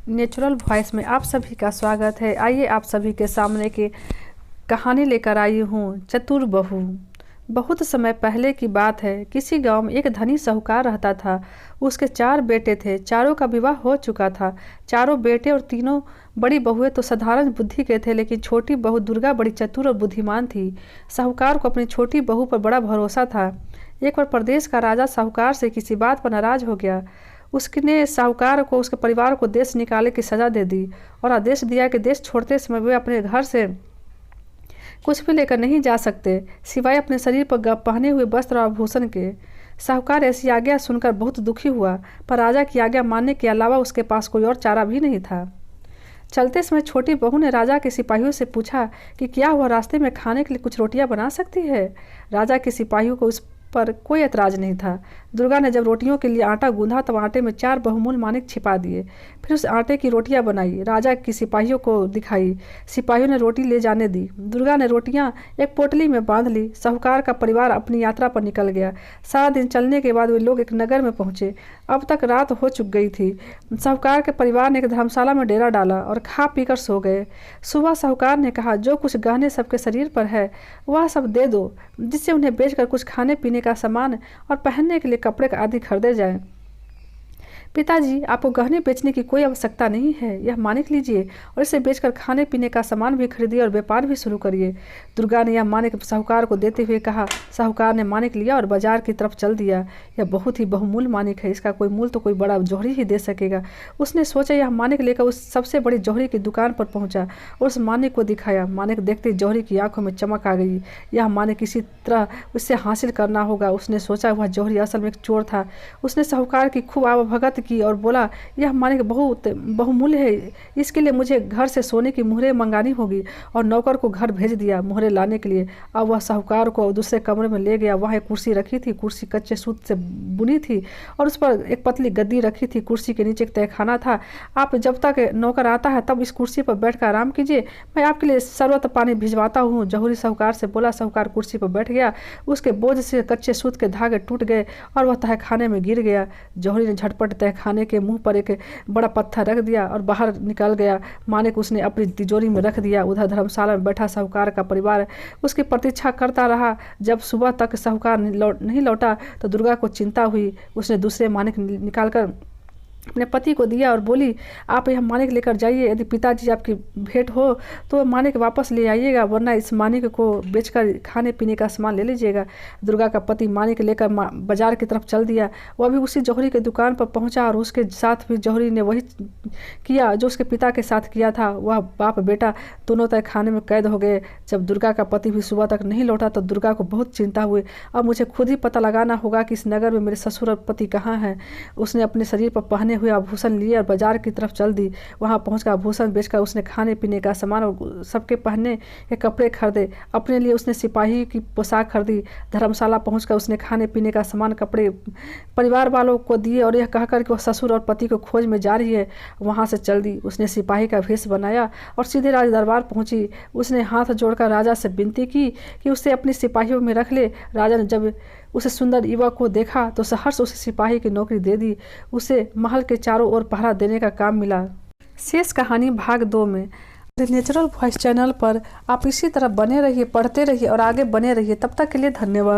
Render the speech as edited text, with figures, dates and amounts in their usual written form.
Natural voice में आप सभी का स्वागत है। आइए आप सभी के सामने की कहानी लेकर आई हूँ, चतुर बहू। बहुत समय पहले की बात है। किसी गांव में एक धनी साहूकार रहता था। उसके 4 बेटे थे। चारों का विवाह हो चुका था। चारों बेटे और तीनों बड़ी बहुएं तो साधारण बुद्धि के थे, लेकिन छोटी बहू दुर्गा बड़ी चतुर और बुद्धिमान थी। साहूकार को अपनी छोटी बहू पर बड़ा भरोसा था। एक बार प्रदेश का राजा साहूकार से किसी बात पर नाराज हो गया। उसने साहूकार को उसके परिवार को देश निकालने की सज़ा दे दी और आदेश दिया कि देश छोड़ते समय वे अपने घर से कुछ भी लेकर नहीं जा सकते, सिवाय अपने शरीर पर पहने हुए वस्त्र और आभूषण के। साहूकार ऐसी आज्ञा सुनकर बहुत दुखी हुआ, पर राजा की आज्ञा मानने के अलावा उसके पास कोई और चारा भी नहीं था। चलते समय छोटी बहू ने राजा के सिपाहियों से पूछा कि क्या वह रास्ते में खाने के लिए कुछ रोटियां बना सकती है। राजा के सिपाहियों को उस पर कोई ऐतराज नहीं था। दुर्गा ने जब रोटियों के लिए आटा गूंधा तब आटे में 4 बहुमूल्य माणिक छिपा दिए। फिर उस आटे की रोटियां बनाई, राजा की सिपाहियों को दिखाई। सिपाहियों ने रोटी ले जाने दी। दुर्गा ने रोटियां एक पोटली में बांध ली। साहूकार का परिवार अपनी यात्रा पर निकल गया। सारा दिन चलने के बाद वे लोग एक नगर में पहुंचे। अब तक रात हो चुक गई थी। साहूकार के परिवार ने एक धर्मशाला में डेरा डाला और खा पीकर सो गए। सुबह साहूकार ने कहा, जो कुछ गहने सबके शरीर पर है वह सब दे दो, जिससे उन्हें बेचकर कुछ खाने पीने का सामान और पहनने के लिए कपड़े आदि खरीदे जाएं। पिताजी, आपको गहने बेचने की कोई आवश्यकता नहीं है। यह माणिक लीजिए और इसे बेचकर खाने पीने का सामान भी खरीदिए और व्यापार भी शुरू करिए। दुर्गा ने यह माणिक साहूकार को देते हुए कहा। साहूकार ने माणिक लिया और बाजार की तरफ चल दिया। यह बहुत ही बहुमूल्य माणिक है, इसका कोई मूल्य तो कोई बड़ा जौहरी ही दे सकेगा। उसने सोचा। यह माणिक लेकर उस सबसे बड़ी जौहरी की दुकान पर पहुंचा और उस माणिक को दिखाया। माणिक देखते ही जौहरी की आंखों में चमक आ गई। यह माणिक किसी तरह उससे हासिल करना होगा। उसने सोचा वह जौहरी असल में एक चोर था। उसने साहूकार की खूब आवभगत की और बोला, यह माणिक बहुत बहुमूल्य है, इसके लिए मुझे घर से सोने की मुहरें मंगानी होगी। और नौकर को घर भेज दिया मुहरें लाने के लिए। अब वह साहूकार को दूसरे कमरे में ले गया। वहाँ एक कुर्सी रखी थी। कुर्सी कच्चे सूत से बुनी थी और उस पर एक पतली गद्दी रखी थी। कुर्सी के नीचे एक तहखाना था। आप जब तक नौकर आता है तब इस कुर्सी पर बैठकर आराम कीजिए, मैं आपके लिए शरबत पानी भिजवाता हूँ। जौहरी साहूकार से बोला। साहूकार कुर्सी पर बैठ गया। उसके बोझ से कच्चे सूत के धागे टूट गए और वह तहखाने में गिर गया। जौहरी ने झटपट तहखाने के मुंह पर एक बड़ा पत्थर रख दिया और बाहर निकल गया। माणिक उसने अपनी तिजोरी में रख दिया। उधर धर्मशाला में बैठा साहूकार का परिवार उसकी प्रतीक्षा करता रहा। जब सुबह तक साहूकार नहीं लौटा तो दुर्गा को चिंता हुई। उसने दूसरे माणिक निकालकर अपने पति को दिया और बोली, आप यह माणिक लेकर जाइए। यदि पिताजी आपकी भेंट हो तो माणिक वापस ले आइएगा, वरना इस माणिक को बेचकर खाने पीने का सामान ले लीजिएगा। दुर्गा का पति माणिक लेकर बाजार की तरफ चल दिया। वह भी उसी जौहरी की दुकान पर पहुंचा और उसके साथ भी जौहरी ने वही किया जो उसके पिता के साथ किया था। वह बाप बेटा दोनों तहखाने में कैद हो गए। जब दुर्गा का पति भी सुबह तक नहीं लौटा तो दुर्गा को बहुत चिंता हुई। अब मुझे खुद ही पता लगाना होगा कि इस नगर में मेरे ससुर और पति कहाँ हैं। उसने अपने शरीर पर पहने हुए आभूषण लिए और बाजार की तरफ चल दी। वहां पहुंचकर आभूषण बेचकर उसने खाने पीने का सामान और सबके पहनने के कपड़े खरीदे। अपने लिए उसने सिपाही की पोशाक खरीदी। धर्मशाला पहुंचकर उसने खाने पीने का सामान कपड़े परिवार वालों को दिए और यह कहकर कि वह ससुर और पति को खोज में जा रही है वहां से चल दी। उसने सिपाही का भेष बनाया और सीधे राज दरबार पहुंची। उसने हाथ जोड़कर राजा से विनती की कि उसे अपने सिपाहियों में रख ले। राजा ने जब उसे सुंदर युवक को देखा तो सहर्ष उसे सिपाही की नौकरी दे दी। उसे महल के चारों ओर पहरा देने का काम मिला। शेष कहानी भाग 2 में। नेचुरल वॉइस चैनल पर आप इसी तरह बने रहिए, पढ़ते रहिए और आगे बने रहिए। तब तक के लिए धन्यवाद।